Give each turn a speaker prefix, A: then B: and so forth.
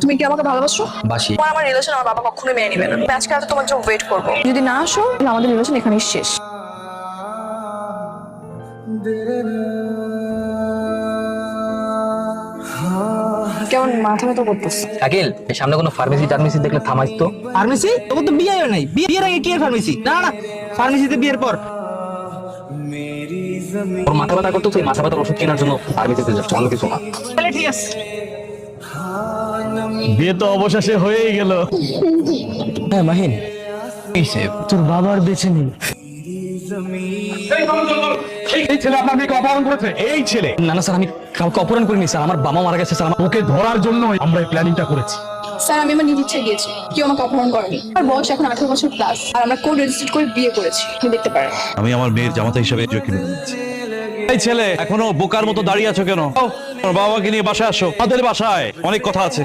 A: তুমি কি আমাকে ভালোবাসো?
B: বাসি।
A: তোমার আমার রিলেশন আমার বাবা কখনোই মেনে নেবে না। আমি আজকে রাতে তোমার জন্য ওয়েট করবো। যদি না আসো তাহলে আমাদের রিলেশন এখানেই শেষ। কেমন মাথা ব্যথা করতেছে?
B: শাকিল, এই সামনে কোনো ফার্মেসি টার্মেসি দেখলে থামাইস তো।
C: ফার্মেসি? তোর তো বিয়ে হয় নাই, বিয়ের আগে কি আর ফার্মেসি? না না, ফার্মেসিতে বিয়ের পর।
B: ওর মাথা ব্যথা করতো, তুই মাথা ব্যথার ওষুধ কেনার জন্য ফার্মেসিতে যাচ্ছ, অন্য কিছু না।
C: তাহলে ঠিক আছে।
D: বিয়ে তো অবশেষে হয়েই গেল।
B: হ্যাঁ মাহিন,
D: তোর বাবার বেঁচে নেই। এই ছেলে আপনার মেয়েকে অপহরণ করেছে। এই ছেলে?
B: না না স্যার, আমি কাউকে অপহরণ করিনি স্যার, আমার বাবা মারা গেছে স্যার।
D: ওকে ধরার জন্য আমরা এই প্ল্যানিংটা করেছি।
A: স্যার আমি আমার নিজের ইচ্ছে গিয়েছি, কেউ আমাকে অপহরণ করেনি। আমার বয়স এখন 18 বছর প্লাস, আর আমরা কোড রেজিস্টার করে বিয়ে করেছি। আপনি দেখতে পারেন।
E: আমি আমার মেয়ের জামাতা হিসেবে জকির নিচ্ছি।
D: এই ছেলে, এখনো বোকার মতো দাঁড়িয়ে আছো কেন? তোমার বাবাকে নিয়ে বাসায় আসো, আমাদের বাসায় অনেক কথা আছে।